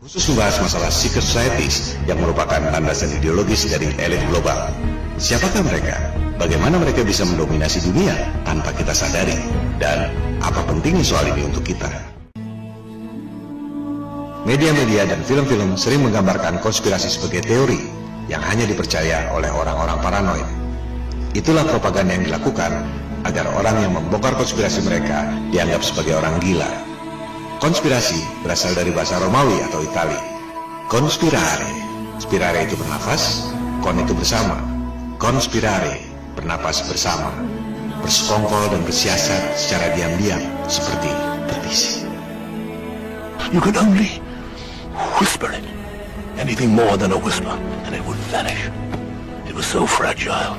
Khusus membahas masalah secret societies yang merupakan landasan ideologis dari elit global. Siapakah mereka? Bagaimana mereka bisa mendominasi dunia tanpa kita sadari? Dan apa pentingnya soal ini untuk kita? Media-media dan film-film sering menggambarkan konspirasi sebagai teori yang hanya dipercaya oleh orang-orang paranoid. Itulah propaganda yang dilakukan agar orang yang membongkar konspirasi mereka dianggap sebagai orang gila. Konspirasi berasal dari bahasa Romawi atau Itali. Conspirare, spirare itu bernafas, kon itu bersama. Conspirare, bernapas bersama, bersekongkol dan bersiasat secara diam-diam seperti berbisik. You could only whisper it, anything more than a whisper, and it would vanish. It was so fragile,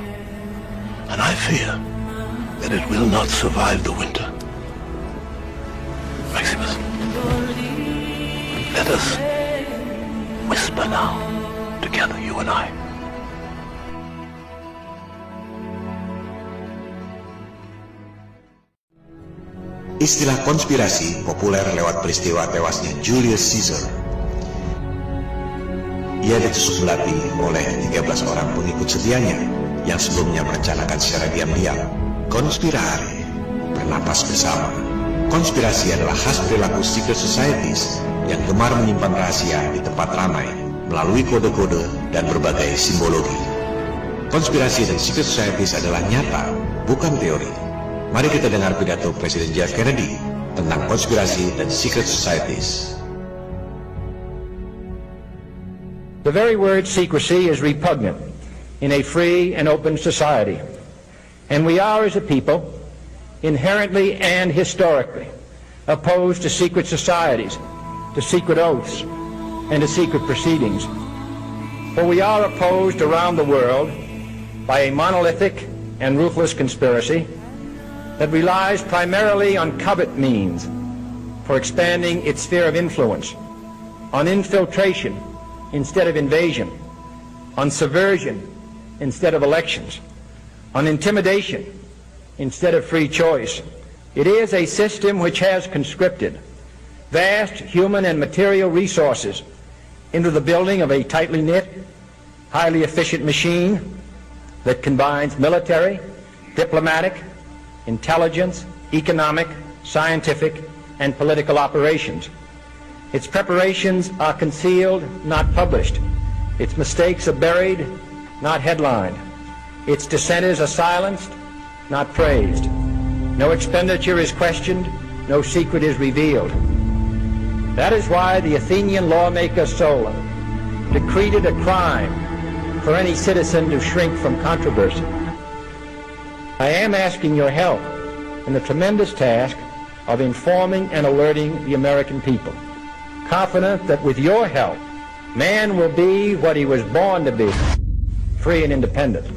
and I fear that it will not survive the winter. Maximus, let us whisper now, together, you and I. Istilah konspirasi populer lewat peristiwa tewasnya Julius Caesar. Ia ditusuk belati oleh 13 orang pengikut setianya yang sebelumnya merencanakan secara diam-diam. Conspirare, bernapas bersama. Konspirasi adalah khas perilaku secret societies yang gemar menyimpan rahasia di tempat ramai melalui kode-kode dan berbagai simbologi. Konspirasi dan secret societies adalah nyata, bukan teori. Mari kita dengar pidato Presiden John F. Kennedy tentang konspirasi dan secret societies. The very word secrecy is repugnant in a free and open society, and we are as a people inherently and historically opposed to secret societies, to secret oaths, and to secret proceedings. For we are opposed around the world by a monolithic and ruthless conspiracy that relies primarily on covert means for expanding its sphere of influence, on infiltration instead of invasion, on subversion instead of elections, on intimidation instead of free choice. It is a system which has conscripted vast human and material resources into the building of a tightly knit, highly efficient machine that combines military, diplomatic, intelligence, economic, scientific, and political operations. Its preparations are concealed, not published. Its mistakes are buried, not headlined. Its dissenters are silenced, not praised. No expenditure is questioned, no secret is revealed. That is why the Athenian lawmaker Solon decreed it a crime for any citizen to shrink from controversy. I am asking your help in the tremendous task of informing and alerting the American people, confident that with your help, man will be what he was born to be, free and independent.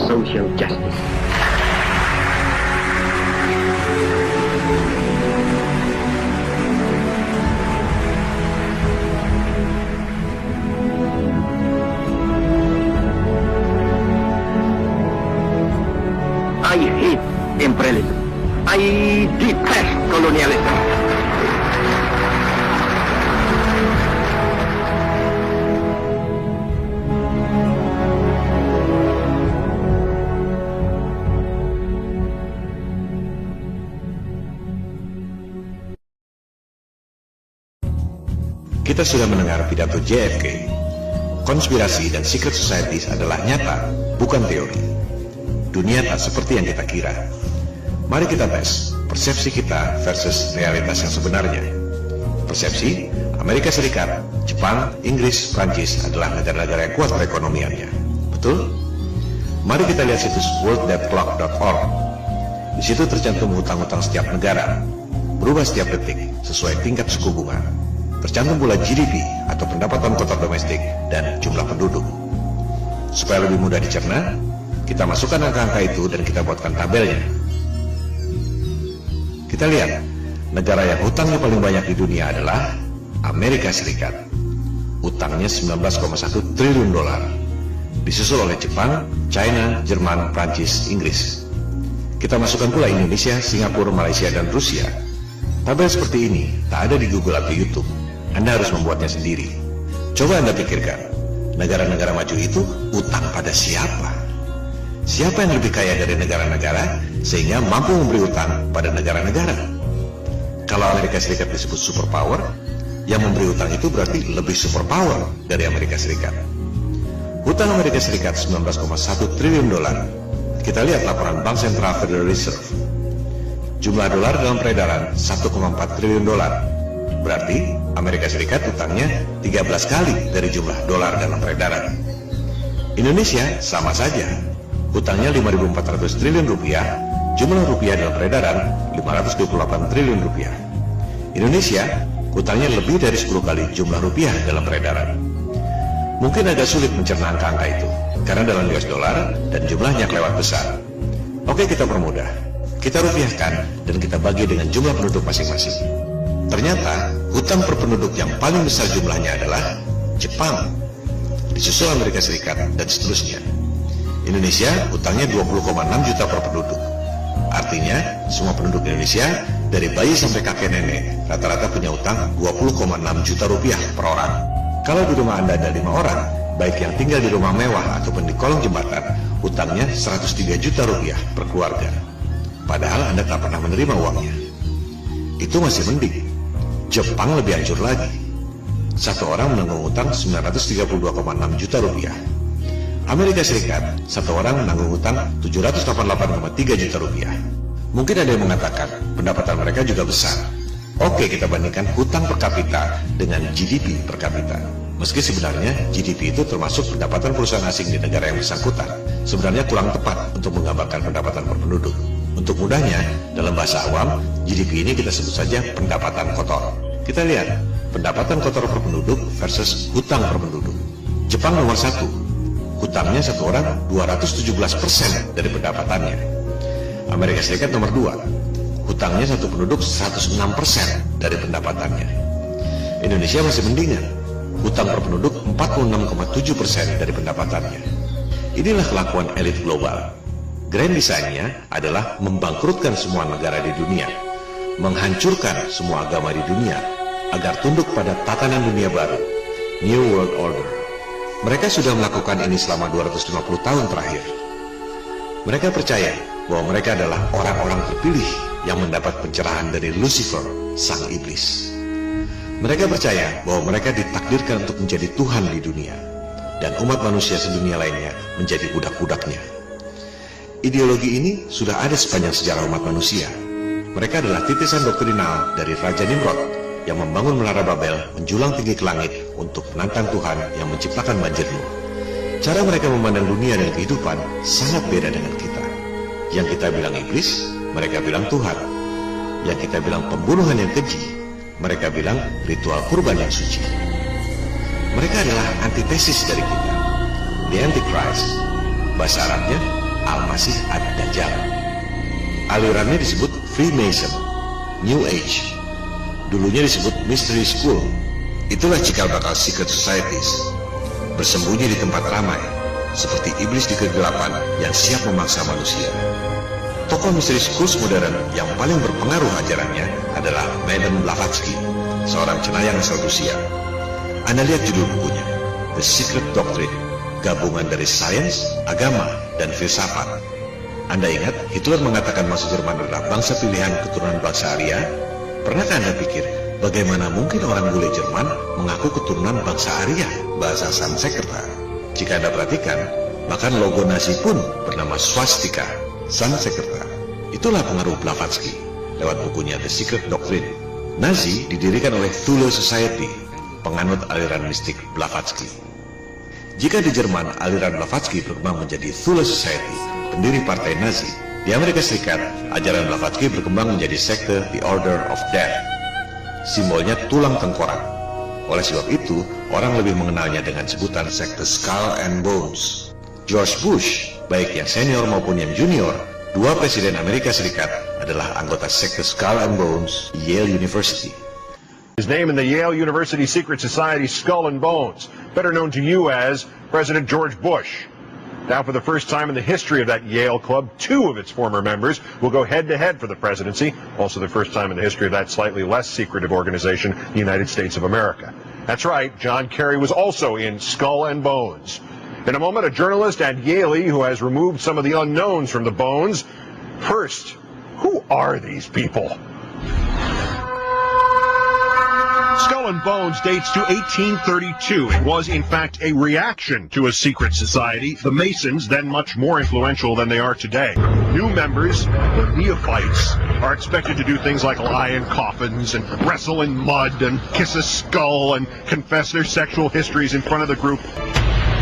Social justice. I hate imperialism. I detest colonialism. Kita sudah mendengar pidato JFK. Konspirasi dan secret societies adalah nyata, bukan teori. Dunia tak seperti yang kita kira. Mari kita tes persepsi kita versus realitas yang sebenarnya. Persepsi, Amerika Serikat, Jepang, Inggris, Prancis adalah negara-negara yang kuat perekonomiannya. Betul? Mari kita lihat situs worlddebtclock.org. Di situ tercantum hutang-hutang setiap negara, berubah setiap detik sesuai tingkat suku bunga. Tercantum pula GDP atau pendapatan kotor domestik dan jumlah penduduk. Supaya lebih mudah dicerna, kita masukkan angka-angka itu dan kita buatkan tabelnya. Kita lihat, negara yang hutangnya paling banyak di dunia adalah Amerika Serikat. Utangnya 19,1 triliun dolar. Disusul oleh Jepang, China, Jerman, Prancis, Inggris. Kita masukkan pula Indonesia, Singapura, Malaysia, dan Rusia. Tabel seperti ini tak ada di Google atau YouTube. Anda harus membuatnya sendiri. Coba Anda pikirkan, negara-negara maju itu utang pada siapa? Siapa yang lebih kaya dari negara-negara sehingga mampu memberi utang pada negara-negara? Kalau Amerika Serikat disebut superpower, yang memberi utang itu berarti lebih superpower dari Amerika Serikat. Hutang Amerika Serikat 19,1 triliun dolar. Kita lihat laporan Bank Sentral Federal Reserve. Jumlah dolar dalam peredaran 1,4 triliun dolar. Berarti Amerika Serikat utangnya 13 kali dari jumlah dolar dalam peredaran. Indonesia sama saja. Hutangnya 5.400 triliun rupiah, jumlah rupiah dalam peredaran 528 triliun rupiah. Indonesia hutangnya lebih dari 10 kali jumlah rupiah dalam peredaran. Mungkin agak sulit mencerna angka-angka itu, karena dalam US dollar dan jumlahnya kelewat besar. Oke, kita permudah. Kita rupiahkan dan kita bagi dengan jumlah penduduk masing-masing. Ternyata, hutang per penduduk yang paling besar jumlahnya adalah Jepang, disusul Amerika Serikat, dan seterusnya. Indonesia hutangnya 20,6 juta per penduduk. Artinya, semua penduduk Indonesia, dari bayi sampai kakek nenek, rata-rata punya utang 20,6 juta rupiah per orang. Kalau di rumah Anda ada 5 orang, baik yang tinggal di rumah mewah ataupun di kolong jembatan, hutangnya 103 juta rupiah per keluarga. Padahal Anda tak pernah menerima uangnya. Itu masih mending. Jepang lebih hancur lagi. Satu orang menanggung utang 932,6 juta rupiah. Amerika Serikat, satu orang menanggung utang 788,3 juta rupiah. Mungkin ada yang mengatakan pendapatan mereka juga besar. Oke, kita bandingkan hutang per kapita dengan GDP per kapita. Meski sebenarnya GDP itu termasuk pendapatan perusahaan asing di negara yang bersangkutan, sebenarnya kurang tepat untuk menggambarkan pendapatan per penduduk. Untuk mudahnya, dalam bahasa awam, GDP ini kita sebut saja pendapatan kotor. Kita lihat, pendapatan kotor per penduduk versus hutang per penduduk. Jepang nomor 1, hutangnya satu orang 217% dari pendapatannya. Amerika Serikat nomor 2, hutangnya satu penduduk 106% dari pendapatannya. Indonesia masih mendingan, hutang per penduduk 46,7% dari pendapatannya. Inilah kelakuan elit global. Grand design-nya adalah membangkrutkan semua negara di dunia, menghancurkan semua agama di dunia, agar tunduk pada tatanan dunia baru, New World Order. Mereka sudah melakukan ini selama 250 tahun terakhir. Mereka percaya bahwa mereka adalah orang-orang terpilih yang mendapat pencerahan dari Lucifer, sang iblis. Mereka percaya bahwa mereka ditakdirkan untuk menjadi Tuhan di dunia, dan umat manusia sedunia lainnya menjadi budak-budaknya. Ideologi ini sudah ada sepanjang sejarah umat manusia. Mereka adalah titisan doktrinal dari Raja Nimrod yang membangun menara Babel menjulang tinggi ke langit untuk menantang Tuhan yang menciptakan banjir Nuh. Cara mereka memandang dunia dan kehidupan sangat beda dengan kita. Yang kita bilang iblis, mereka bilang Tuhan. Yang kita bilang pembunuhan yang keji, mereka bilang ritual kurban yang suci. Mereka adalah antitesis dari kita. The Antichrist, bahasa Arabnya Al-Masih Ad-Dajjal. Alirannya disebut Freemason, New Age. Dulunya disebut Mystery School. Itulah cikal bakal secret societies, bersembunyi di tempat ramai, seperti iblis di kegelapan yang siap memaksa manusia. Tokoh Mystery Schools modern yang paling berpengaruh ajarannya adalah Madame Blavatsky, seorang cenayang asal Rusia. Anda lihat judul bukunya, The Secret Doctrine, gabungan dari sains, agama, dan filsafat. Anda ingat Hitler mengatakan bangsa Jerman adalah bangsa pilihan keturunan bangsa Arya? Pernahkah Anda pikir bagaimana mungkin orang bule Jerman mengaku keturunan bangsa Arya, bahasa Sanskerta? Jika Anda perhatikan, bahkan logo Nazi pun bernama swastika, Sanskerta. Itulah pengaruh Blavatsky lewat bukunya The Secret Doctrine. Nazi didirikan oleh Thule Society, penganut aliran mistik Blavatsky. Jika di Jerman aliran Blavatsky berkembang menjadi Thule Society, pendiri partai Nazi, di Amerika Serikat ajaran Blavatsky berkembang menjadi sekte The Order of Death. Simbolnya tulang tengkorak. Oleh sebab itu, orang lebih mengenalnya dengan sebutan sekte Skull and Bones. George Bush, baik yang senior maupun yang junior, dua presiden Amerika Serikat, adalah anggota sekte Skull and Bones di Yale University. His name in the Yale University Secret Society Skull and Bones, better known to you as President George Bush. Now, for the first time in the history of that Yale club, two of its former members will go head-to-head for the presidency. Also the first time in the history of that slightly less secretive organization, the United States of America. That's right, John Kerry was also in Skull and Bones. In a moment, a journalist at Yale who has removed some of the unknowns from the bones. First, who are these people? Skull and Bones dates to 1832. It was, in fact, a reaction to a secret society, the Masons, then much more influential than they are today. New members, the neophytes, are expected to do things like lie in coffins and wrestle in mud and kiss a skull and confess their sexual histories in front of the group.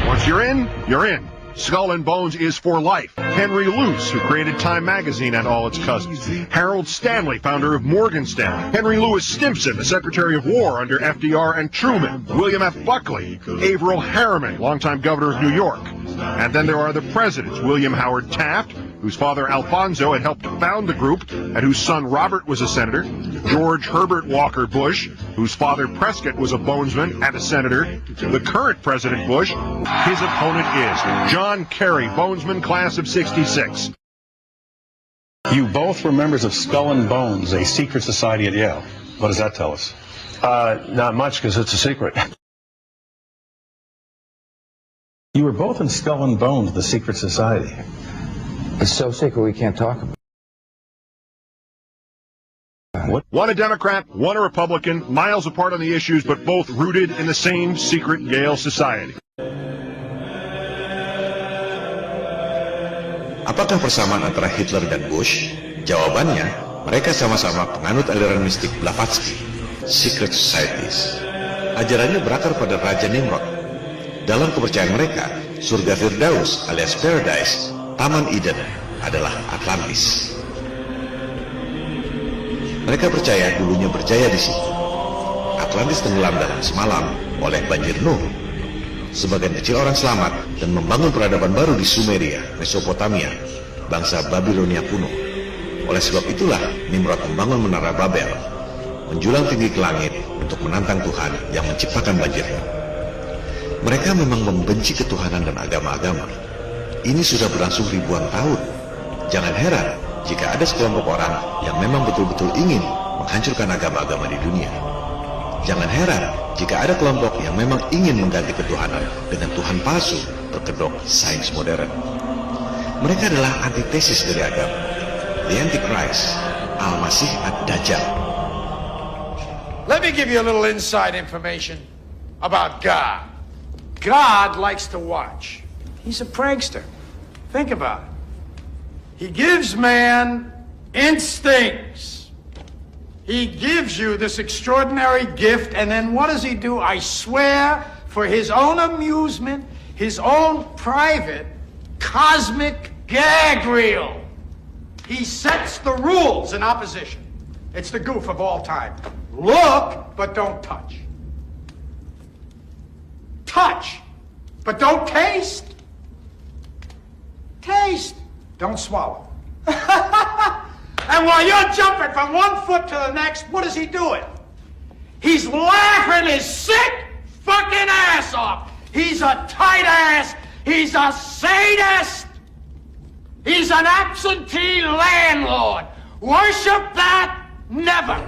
Once you're in, you're in. Skull and Bones is for life. Henry Luce, who created Time magazine and all its cousins. Harold Stanley, founder of Morgan Stanley. Henry Louis Stimson, the Secretary of War under FDR and Truman. William F. Buckley. Averill Harriman, longtime governor of New York. And then there are the presidents, William Howard Taft, whose father Alfonso had helped found the group and whose son Robert was a senator, George Herbert Walker Bush, whose father Prescott was a bonesman and a senator, the current President Bush, his opponent is John Kerry, bonesman, class of 66. You both were members of Skull and Bones, a secret society at Yale. What does that tell us? Not much, because it's a secret. You were both in Skull and Bones, the secret society. It's so secret we can't talk about it. One a Democrat, one a Republican, miles apart on the issues, but both rooted in the same secret Yale society. Apakah persamaan antara Hitler dan Bush? Jawabannya, mereka sama-sama penganut aliran mistik Blavatsky, secret societies. Ajarannya berakar pada Raja Nimrod. Dalam kepercayaan mereka, surga Firdaus alias Paradise, Taman Eden, adalah Atlantis. Mereka percaya dulunya berjaya di situ. Atlantis tenggelam dalam semalam oleh banjir Nuh. Sebagian kecil orang selamat dan membangun peradaban baru di Sumeria, Mesopotamia, bangsa Babilonia kuno. Oleh sebab itulah Nimrod membangun menara Babel, menjulang tinggi ke langit untuk menantang Tuhan yang menciptakan banjir Nuh. Mereka memang membenci ketuhanan dan agama-agama. Ini sudah berlangsung ribuan tahun. Jangan heran jika ada sekelompok orang yang memang betul-betul ingin menghancurkan agama-agama di dunia. Jangan heran jika ada kelompok yang memang ingin mengganti ketuhanan dengan Tuhan palsu berkedok sains modern. Mereka adalah antitesis dari agama. The Antichrist, Al-Masih Ad-Dajjal. Let me give you a little inside information about God. God likes to watch. He's a prankster. Think about it. He gives man instincts. He gives you this extraordinary gift, and then what does he do? I swear, for his own amusement, his own private cosmic gag reel, he sets the rules in opposition. It's the goof of all time. Look, but don't touch. Touch, but don't taste. Taste, don't swallow. And while you're jumping from one foot to the next, what is he doing? He's laughing his sick fucking ass off. He's a tight ass. He's a sadist. He's an absentee landlord. Worship that? Never.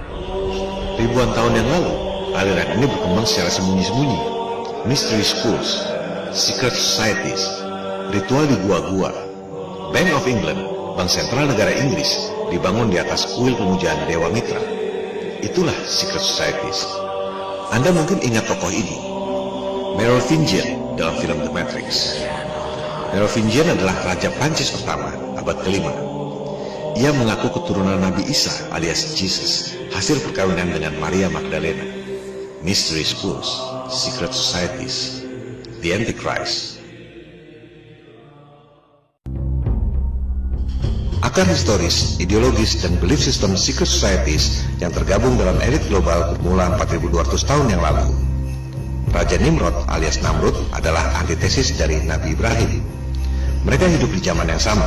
Ribuan tahun yang lalu, aliran ini berkembang secara sembunyi-sembunyi. Mystery schools, secret societies, ritual di gua-gua. Bank of England, bank sentral negara Inggris, dibangun di atas kuil pemujaan Dewa Mitra. Itulah secret societies. Anda mungkin ingat tokoh ini, Merovingian dalam film The Matrix. Merovingian adalah Raja Prancis pertama, abad ke-5. Ia mengaku keturunan Nabi Isa alias Jesus, hasil perkawinan dengan Maria Magdalena. Mystery schools, secret societies, the Antichrist. Akar historis, ideologis, dan belief system secret societies yang tergabung dalam elit global bermula 4.200 tahun yang lalu. Raja Nimrod alias Namrud adalah antitesis dari Nabi Ibrahim. Mereka hidup di zaman yang sama.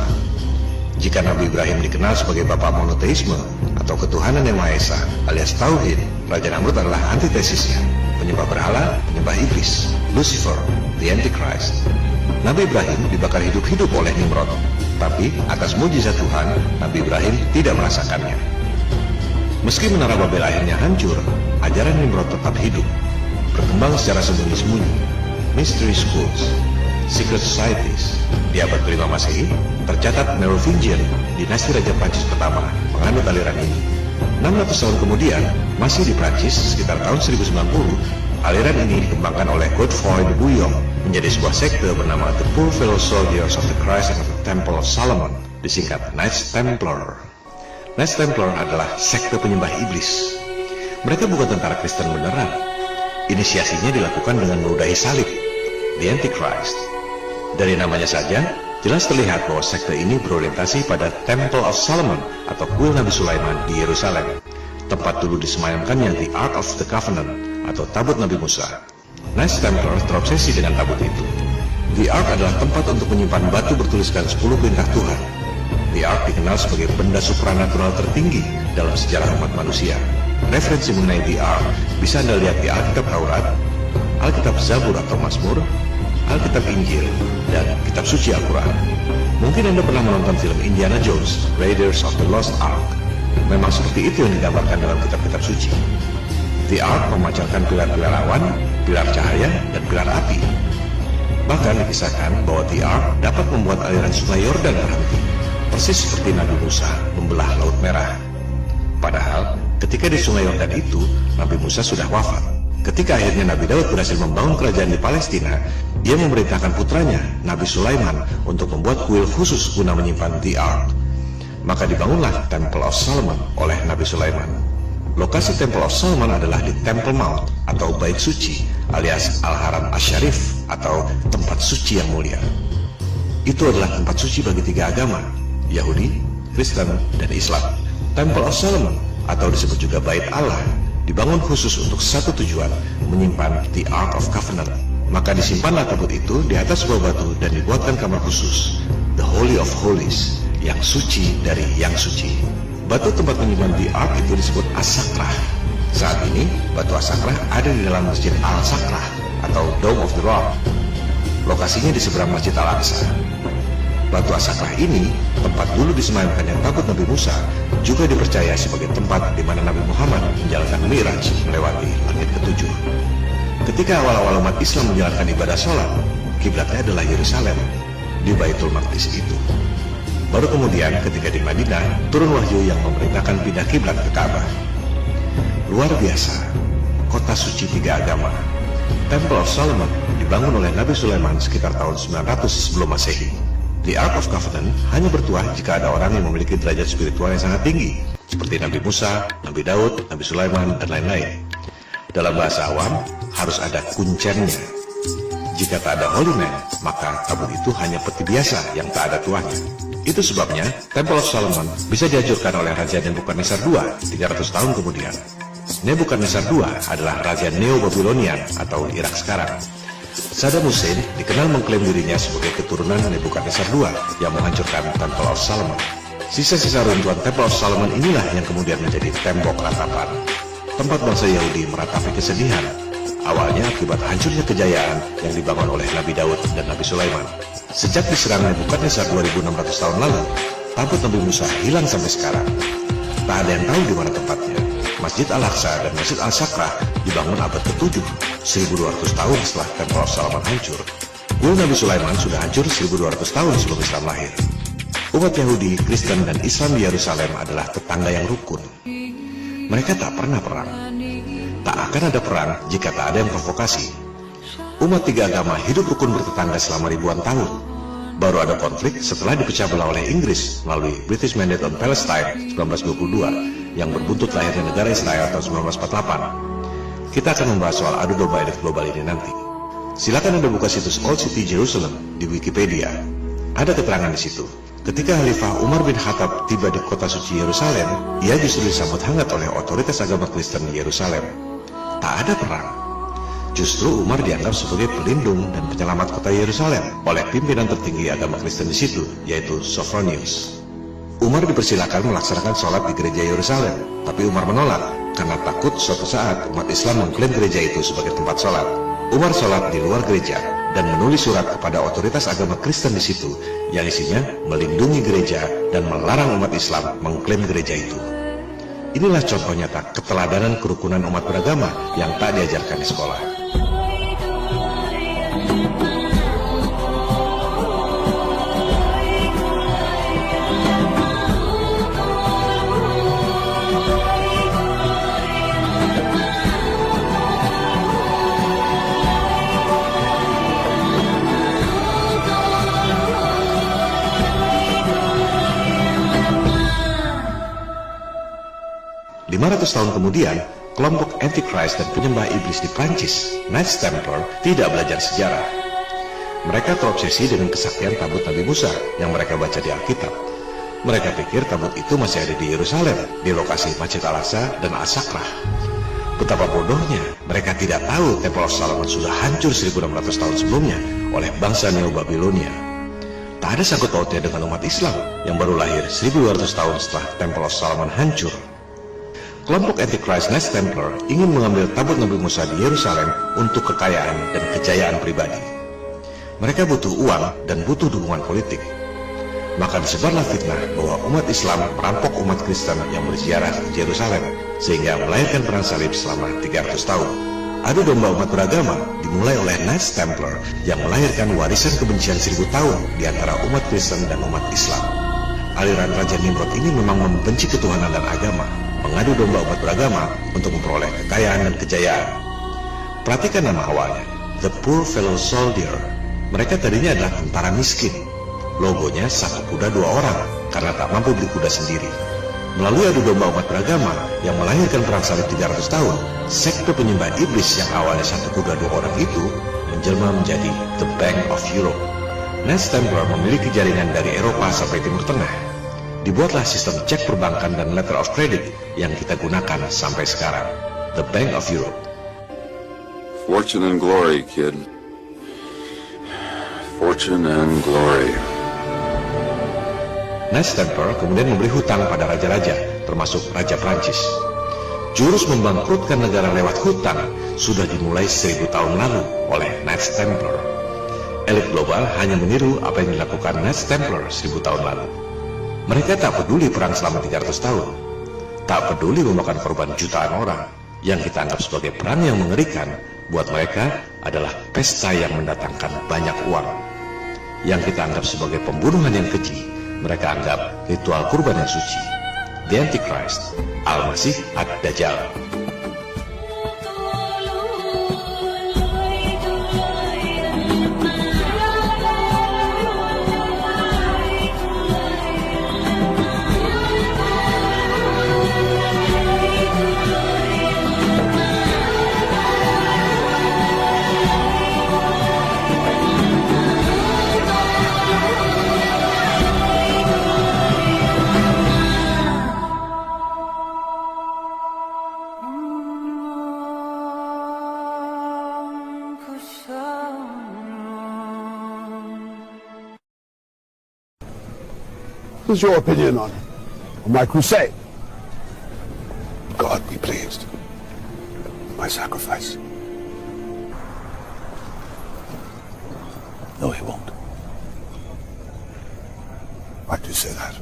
Jika Nabi Ibrahim dikenal sebagai bapak monoteisme atau ketuhanan yang Maha Esa alias Tauhid, Raja Namrud adalah antitesisnya, penyembah berhala, penyembah iblis, Lucifer, the Antichrist. Nabi Ibrahim dibakar hidup-hidup oleh Nimrod, tapi atas mujizat Tuhan, Nabi Ibrahim tidak merasakannya. Meski menara Babel akhirnya hancur, ajaran Nimrod tetap hidup, berkembang secara sembunyi-sembunyi. Mystery schools, secret societies. Di abad ke-5 Masehi, tercatat Merovingian, dinasti Raja Prancis pertama, menganut aliran ini. 600 tahun kemudian, masih di Prancis, sekitar tahun 1090, aliran ini dikembangkan oleh Godefroy de Bouillon menjadi sebuah sekte bernama The Poor Fellow Soldiers of the Christ of the Temple of Solomon, disingkat Knights Templar. Knights Templar adalah sekte penyembah iblis. Mereka bukan tentara Kristen beneran. Inisiasinya dilakukan dengan meludahi salib, the Antichrist. Dari namanya saja, jelas terlihat bahwa sekte ini berorientasi pada Temple of Solomon atau kuil Nabi Sulaiman di Yerusalem, tempat dulu disemayamkannya the Ark of the Covenant atau tabut Nabi Musa. Knights Templar terobsesi dengan tabut itu. The Ark adalah tempat untuk menyimpan batu bertuliskan 10 perintah Tuhan. The Ark dikenal sebagai benda supranatural tertinggi dalam sejarah umat manusia. Referensi mengenai The Ark bisa Anda lihat di Alkitab Taurat, Alkitab Zabur atau Mazmur, Alkitab Injil, dan Kitab Suci Al-Quran. Mungkin Anda pernah menonton film Indiana Jones, Raiders of the Lost Ark. Memang seperti itu yang digambarkan dalam kitab-kitab suci. The Ark memancarkan pilar-pilar awan, pilar cahaya, dan pilar api. Bahkan dikisahkan bahwa The Ark dapat membuat aliran sungai Yordan berhenti, persis seperti Nabi Musa membelah Laut Merah. Padahal, ketika di sungai Yordan itu, Nabi Musa sudah wafat. Ketika akhirnya Nabi Daud berhasil membangun kerajaan di Palestina, ia memerintahkan putranya, Nabi Sulaiman, untuk membuat kuil khusus guna menyimpan The Ark. Maka dibangunlah Temple of Solomon oleh Nabi Sulaiman. Lokasi Temple of Solomon adalah di Temple Mount atau Bait Suci alias Al-Haram Asy-Syarif atau tempat suci yang mulia. Itu adalah tempat suci bagi 3 agama, Yahudi, Kristen, dan Islam. Temple of Solomon atau disebut juga Bait Allah dibangun khusus untuk satu tujuan, menyimpan the Ark of Covenant. Maka disimpanlah tabut itu di atas sebuah batu dan dibuatkan kamar khusus, the Holy of Holies, yang suci dari yang suci. Batu tempat menyimpan the Ark itu disebut As-Sakrah. Saat ini, batu As-Sakrah ada di dalam Masjid Al-Sakrah atau Dome of the Rock. Lokasinya di seberang Masjid Al-Aqsa. Batu As-Sakrah ini, tempat dulu disemayamkannya tabut Nabi Musa, juga dipercaya sebagai tempat di mana Nabi Muhammad menjalankan Mi'raj melewati langit ke-7. Ketika awal-awal umat Islam menjalankan ibadah sholat, kiblatnya adalah Yerusalem, di Baitul Maqdis itu. Baru kemudian ketika di Madinah, turun wahyu yang memerintahkan pindah kiblat ke Ka'bah. Luar biasa, kota suci 3 agama. Temple of Solomon dibangun oleh Nabi Sulaiman sekitar tahun 900 sebelum Masehi. The Ark of Covenant hanya bertuah jika ada orang yang memiliki derajat spiritual yang sangat tinggi, seperti Nabi Musa, Nabi Daud, Nabi Sulaiman, dan lain-lain. Dalam bahasa awam, harus ada kuncennya. Jika tak ada holy man, maka tabut itu hanya peti biasa yang tak ada tuahnya. Itu sebabnya, Temple of Solomon bisa dihancurkan oleh Raja Nebukadnezar II 300 tahun kemudian. Nebukadnezar II adalah Raja Neo-Babylonian atau Irak sekarang. Saddam Hussein dikenal mengklaim dirinya sebagai keturunan Nebukadnezar II yang menghancurkan Temple of Solomon. Sisa-sisa runtuhan Temple of Solomon inilah yang kemudian menjadi tembok ratapan. Tempat bangsa Yahudi meratapi kesedihan, awalnya akibat hancurnya kejayaan yang dibangun oleh Nabi Daud dan Nabi Sulaiman. Sejak diserang Nebukadnezar 2600 tahun lalu, tabut Nabi Musa hilang sampai sekarang. Tak ada yang tahu di mana tempatnya. Masjid Al-Aqsa dan Masjid Al-Sakrah dibangun abad ke-7, 1200 tahun setelah Temple of Solomon hancur. Kuil Nabi Sulaiman sudah hancur 1200 tahun sebelum Islam lahir. Umat Yahudi, Kristen, dan Islam di Yerusalem adalah tetangga yang rukun. Mereka tak pernah perang. Tak akan ada perang jika tak ada yang provokasi. Umat 3 agama hidup rukun bertetangga selama ribuan tahun. Baru ada konflik setelah dipecah belah oleh Inggris melalui British Mandate on Palestine 1922 yang berbuntut lahirnya negara Israel tahun 1948. Kita akan membahas soal adu domba elit global ini nanti. Silakan Anda buka situs Old City Jerusalem di Wikipedia. Ada keterangan di situ. Ketika Khalifah Umar bin Khattab tiba di kota suci Yerusalem, ia justru disambut hangat oleh otoritas agama Kristen di Yerusalem. Tak ada perang. Justru Umar dianggap sebagai pelindung dan penyelamat kota Yerusalem oleh pimpinan tertinggi agama Kristen di situ, yaitu Sophronius. Umar dipersilakan melaksanakan sholat di gereja Yerusalem, tapi Umar menolak karena takut suatu saat umat Islam mengklaim gereja itu sebagai tempat sholat. Umar sholat di luar gereja dan menulis surat kepada otoritas agama Kristen di situ yang isinya melindungi gereja dan melarang umat Islam mengklaim gereja itu. Inilah contoh nyata keteladanan kerukunan umat beragama yang tak diajarkan di sekolah. Ratus tahun kemudian, kelompok Antichrist dan penyembah iblis di Prancis, Knights Templar, tidak belajar sejarah. Mereka terobsesi dengan kesaktian tabut Nabi Musa yang mereka baca di Alkitab. Mereka pikir tabut itu masih ada di Yerusalem, di lokasi Masjid Al-Aqsa dan As-Sakrah. Betapa bodohnya, mereka tidak tahu Temple of Solomon sudah hancur 1600 tahun sebelumnya oleh bangsa Neo-Babilonia. Tak ada sangkut pautnya dengan umat Islam yang baru lahir 1200 tahun setelah Temple of Solomon hancur. Kelompok Antichrist Knights Templar ingin mengambil tabut Nabi Musa di Yerusalem untuk kekayaan dan kejayaan pribadi. Mereka butuh uang dan butuh dukungan politik. Maka disebarlah fitnah bahwa umat Islam merampok umat Kristen yang berziarah di Yerusalem sehingga melahirkan perang salib selama 300 tahun. Adu domba umat beragama dimulai oleh Knights Templar yang melahirkan warisan kebencian 1000 tahun di antara umat Kristen dan umat Islam. Aliran Raja Nimrod ini memang membenci ketuhanan dan agama, mengadu domba umat beragama untuk memperoleh kekayaan dan kejayaan. Perhatikan nama awalnya, The Poor Fellow Soldier. Mereka tadinya adalah tentara miskin. Logonya satu kuda 2 orang karena tak mampu beli kuda sendiri. Melalui adu domba umat beragama yang melahirkan perang salib 300 tahun, sekte penyembah iblis yang awalnya satu kuda 2 orang itu menjelma menjadi The Bank of Europe. Knights Templar memiliki jaringan dari Eropa sampai Timur Tengah. Dibuatlah sistem cek perbankan dan letter of credit yang kita gunakan sampai sekarang, The Bank of Europe. Fortune and glory, kid. Fortune and glory. Knights Templar kemudian memberi hutang pada raja-raja, termasuk Raja Prancis. Jurus membangkrutkan negara lewat hutang sudah dimulai 1000 tahun lalu oleh Knights Templar. Elit global hanya meniru apa yang dilakukan Knights Templar 1000 tahun lalu. Mereka tak peduli perang selama 300 tahun, tak peduli memakan korban jutaan orang. Yang kita anggap sebagai perang yang mengerikan, buat mereka adalah pesta yang mendatangkan banyak uang. Yang kita anggap sebagai pembunuhan yang keji, mereka anggap ritual kurban yang suci. The Antichrist, Al-Masih Ad-Dajjal. What is your opinion on my crusade? God be pleased with my sacrifice. No, he won't. Why do you say that?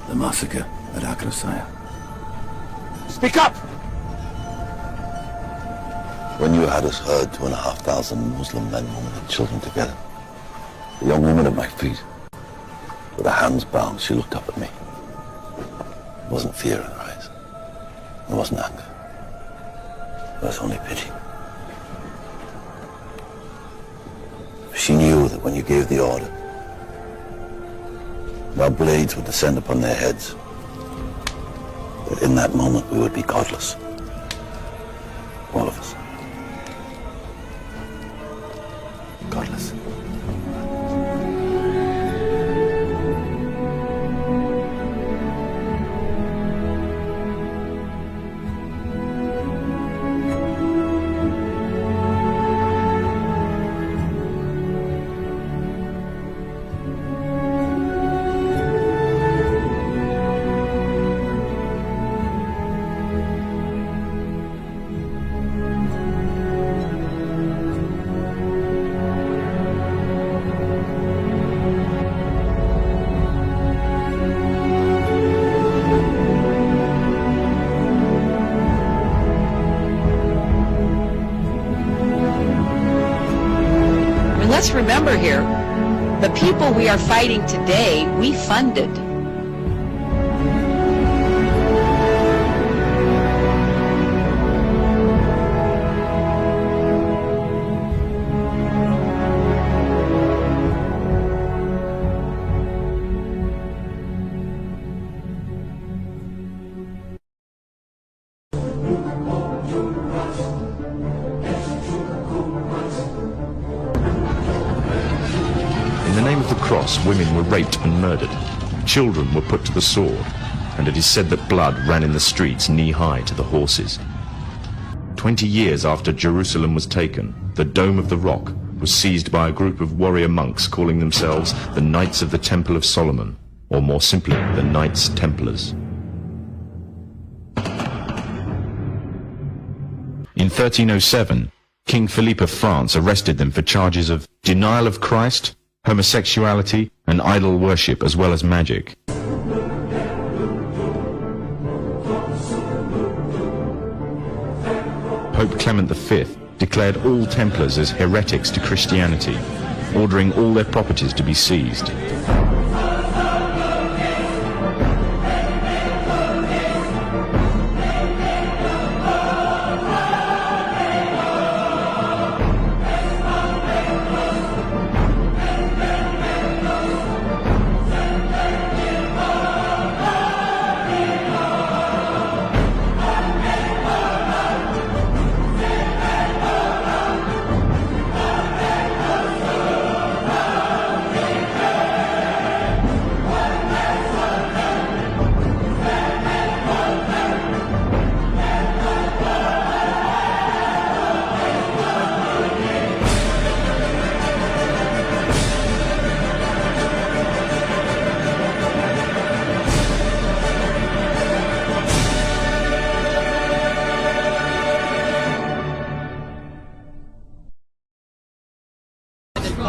The massacre at Akrasaya. Speak up! When you had us herd 2,500 Muslim men, women and children together, the young woman at my feet, with her hands bound, she looked up at me. There wasn't fear in her eyes. There wasn't anger. There was only pity. She knew that when you gave the order, our blades would descend upon their heads. That in that moment we would be godless. All of us. Godless. let's remember here, the people we are fighting today, we funded. In the name of the cross, women were raped and murdered. Children were put to the sword, and it is said that blood ran in the streets knee-high to the horses. 20 years after Jerusalem was taken, the Dome of the Rock was seized by a group of warrior monks calling themselves the Knights of the Temple of Solomon, or more simply, the Knights Templars. In 1307, King Philippe of France arrested them for charges of denial of Christ, homosexuality, and idol worship, as well as magic. Pope Clement V declared all Templars as heretics to Christianity, ordering all their properties to be seized.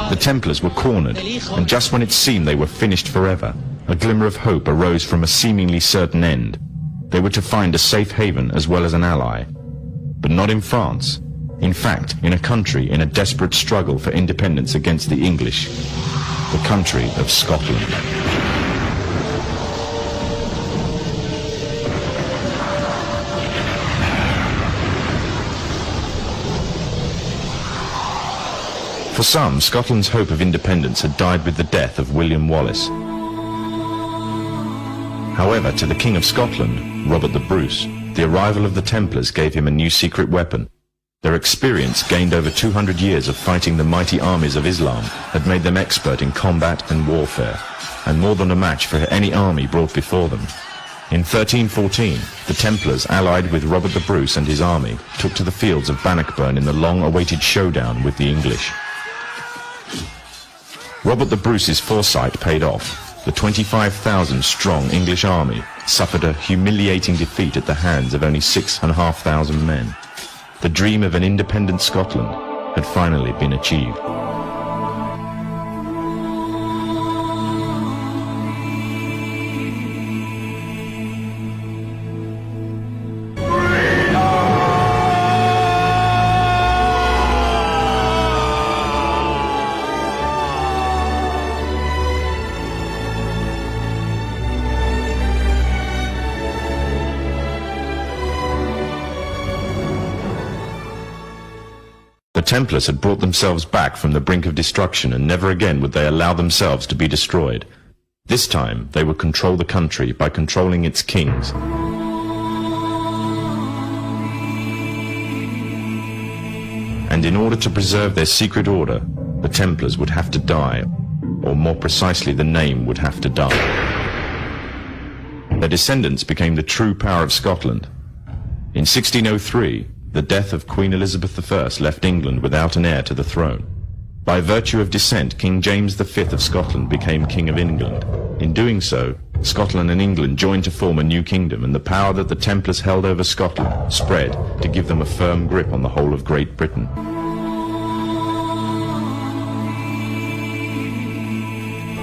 The Templars were cornered, and just when it seemed they were finished forever, a glimmer of hope arose from a seemingly certain end. They were to find a safe haven as well as an ally. But not in France. In fact, in a country in a desperate struggle for independence against the English. The country of Scotland. For some, Scotland's hope of independence had died with the death of William Wallace. However, to the King of Scotland, Robert the Bruce, the arrival of the Templars gave him a new secret weapon. Their experience, gained over 200 years of fighting the mighty armies of Islam, had made them expert in combat and warfare, and more than a match for any army brought before them. In 1314, the Templars, allied with Robert the Bruce and his army, took to the fields of Bannockburn in the long-awaited showdown with the English. Robert the Bruce's foresight paid off. The 25,000-strong English army suffered a humiliating defeat at the hands of only 6,500 men. The dream of an independent Scotland had finally been achieved. The Templars had brought themselves back from the brink of destruction, and never again would they allow themselves to be destroyed. This time they would control the country by controlling its kings. And in order to preserve their secret order, the Templars would have to die, or more precisely, the name would have to die. Their descendants became the true power of Scotland. In 1603, the death of Queen Elizabeth I left England without an heir to the throne. By virtue of descent, King James V of Scotland became King of England. In doing so, Scotland and England joined to form a new kingdom, and the power that the Templars held over Scotland spread to give them a firm grip on the whole of Great Britain.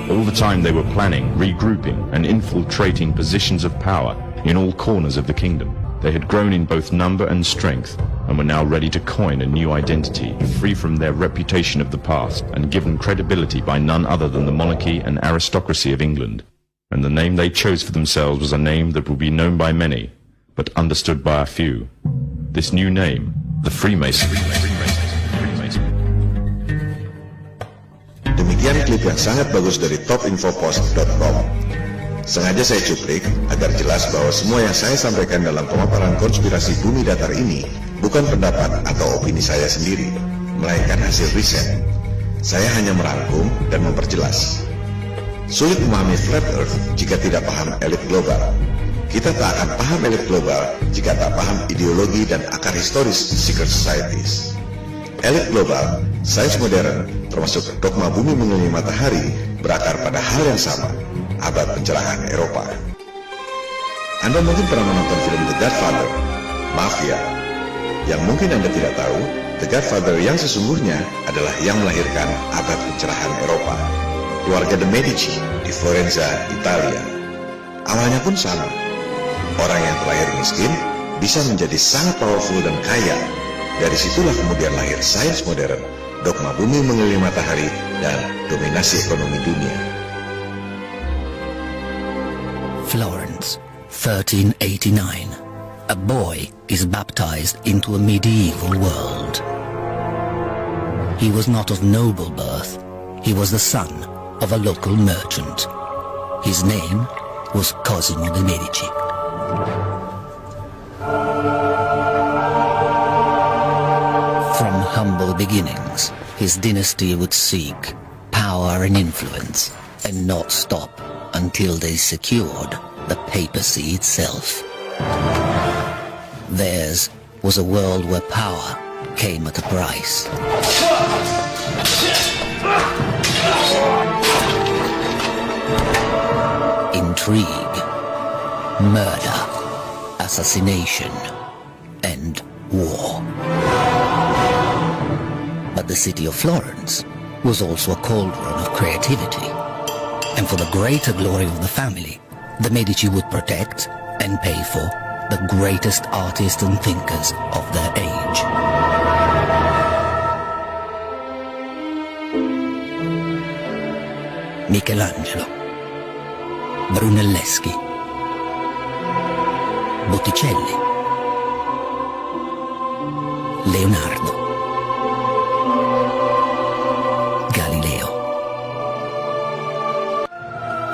All the time they were planning, regrouping, and infiltrating positions of power in all corners of the kingdom. They had grown in both number and strength, and were now ready to coin a new identity, free from their reputation of the past and given credibility by none other than the monarchy and aristocracy of England. And the name they chose for themselves was a name that would be known by many, but understood by a few. This new name, the Freemasons. Demikian klip yang sangat bagus dari topinfopost.com. Sengaja saya cuplik agar jelas bahwa semua yang saya sampaikan dalam pemaparan konspirasi bumi datar ini bukan pendapat atau opini saya sendiri, melainkan hasil riset. Saya hanya merangkum dan memperjelas. Sulit memahami Flat Earth jika tidak paham elit global. Kita tak akan paham elit global jika tak paham ideologi dan akar historis secret societies. Elit global, sains modern, termasuk dogma bumi mengelilingi matahari, berakar pada hal yang sama, abad pencerahan Eropa. Anda mungkin pernah menonton film The Godfather, Mafia. Yang mungkin Anda tidak tahu, The Godfather yang sesungguhnya adalah yang melahirkan abad pencerahan Eropa. Keluarga The Medici di Florenza, Italia. Awalnya pun sama. Orang yang terlahir miskin bisa menjadi sangat powerful dan kaya. Dari situlah kemudian lahir sains modern, dogma bumi mengelilingi matahari, dan dominasi ekonomi dunia. Florence, 1389. A boy is baptized into a medieval world. He was not of noble birth. He was the son of a local merchant. His name was Cosimo de' Medici. From humble beginnings, his dynasty would seek power and influence, and not stop until they secured the papacy itself. Theirs was a world where power came at a price. Intrigue, murder, assassination, and war. But the city of Florence was also a cauldron of creativity. And for the greater glory of the family, the Medici would protect and pay for the greatest artists and thinkers of their age. Michelangelo, Brunelleschi, Botticelli, Leonardo, Galileo.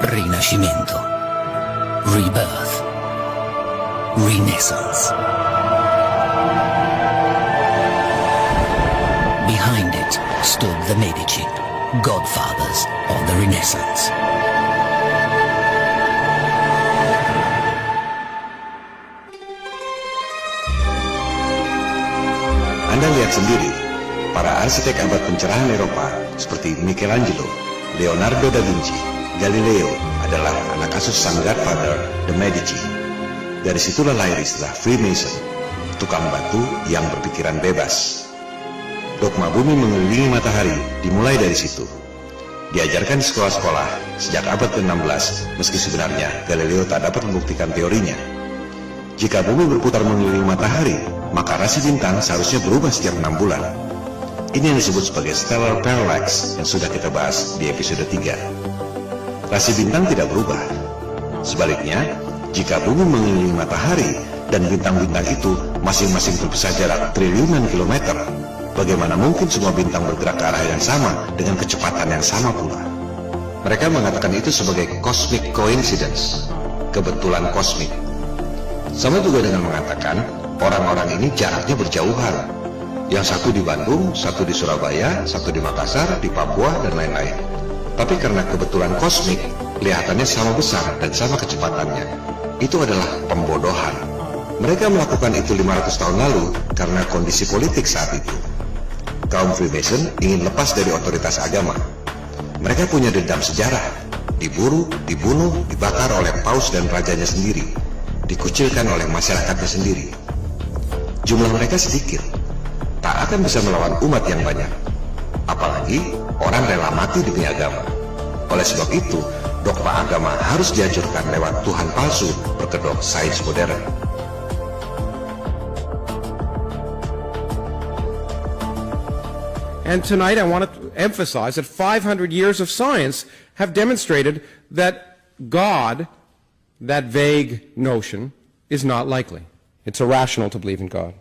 Rinascimento, Rebirth, Renaissance. Behind it stood the Medici, godfathers of the Renaissance. Anda lihat sendiri, para arsitek abad pencerahan Eropa seperti Michelangelo, Leonardo da Vinci, Galileo adalah anak asuh sang godfather, The Medici. Dari situlah lahir istilah Freemason, tukang batu yang berpikiran bebas. Dogma bumi mengelilingi matahari dimulai dari situ. Diajarkan di sekolah-sekolah sejak abad ke-16, meski sebenarnya Galileo tak dapat membuktikan teorinya. Jika bumi berputar mengelilingi matahari, maka rasi bintang seharusnya berubah setiap 6 bulan. Ini yang disebut sebagai stellar parallax yang sudah kita bahas di episode 3. Rasi bintang tidak berubah. Sebaliknya, jika bumi mengelilingi matahari dan bintang-bintang itu masing-masing berpisah jarak triliunan kilometer, bagaimana mungkin semua bintang bergerak ke arah yang sama dengan kecepatan yang sama pula? Mereka mengatakan itu sebagai cosmic coincidence, kebetulan kosmik. Sama juga dengan mengatakan orang-orang ini jaraknya berjauhan. Yang satu di Bandung, satu di Surabaya, satu di Makassar, di Papua, dan lain-lain. Tapi karena kebetulan kosmik, kelihatannya sama besar dan sama kecepatannya. Itu adalah pembodohan. Mereka melakukan itu 500 tahun lalu karena kondisi politik saat itu. Kaum Freemason ingin lepas dari otoritas agama. Mereka punya dendam sejarah. Diburu, dibunuh, dibakar oleh paus dan rajanya sendiri. Dikucilkan oleh masyarakatnya sendiri. Jumlah mereka sedikit. Tak akan bisa melawan umat yang banyak. Apalagi orang rela mati demi agama. Oleh sebab itu, dogma agama harus dihancurkan lewat Tuhan palsu berkedok sains modern. And tonight I want to emphasize that 500 years of science have demonstrated that God, that vague notion, is not likely. It's irrational to believe in God.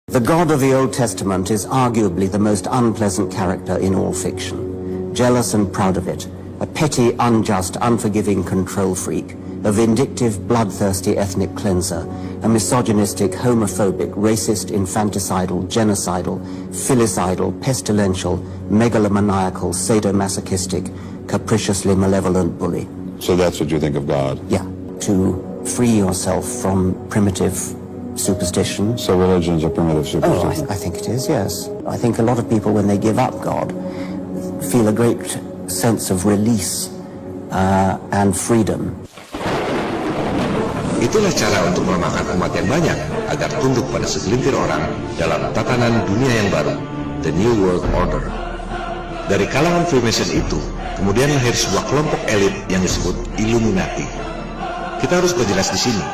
The God of the Old Testament is arguably the most unpleasant character in all fiction. Jealous and proud of it, a petty, unjust, unforgiving control freak, a vindictive, bloodthirsty ethnic cleanser, a misogynistic, homophobic, racist, infanticidal, genocidal, filicidal, pestilential, megalomaniacal, sadomasochistic, capriciously malevolent bully. So that's what you think of God? Yeah, to free yourself from primitive superstition. So religion's a primitive superstition? Oh, I think it is, yes. I think a lot of people, when they give up God, feel a great sense of release and freedom. Itulah cara untuk melemahkan umat yang banyak agar tunduk pada segelintir orang dalam tatanan dunia yang baru, the New World Order. Dari kalangan Freemason itu, kemudian lahir sebuah kelompok elit yang disebut Illuminati. Kita harus berjelas di sini,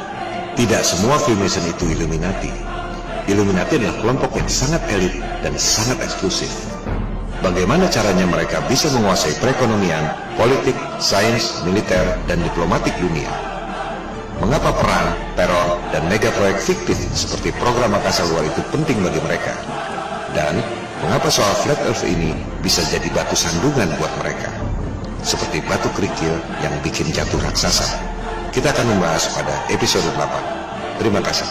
tidak semua Freemason itu Illuminati. Illuminati adalah kelompok yang sangat elit dan sangat eksklusif. Bagaimana caranya mereka bisa menguasai perekonomian, politik, sains, militer, dan diplomatik dunia? Mengapa perang, teror, dan mega proyek fiktif seperti program angkasa luar itu penting bagi mereka? Dan mengapa soal Flat Earth ini bisa jadi batu sandungan buat mereka? Seperti batu kerikil yang bikin jatuh raksasa. Kita akan membahas pada episode 8. Terima kasih.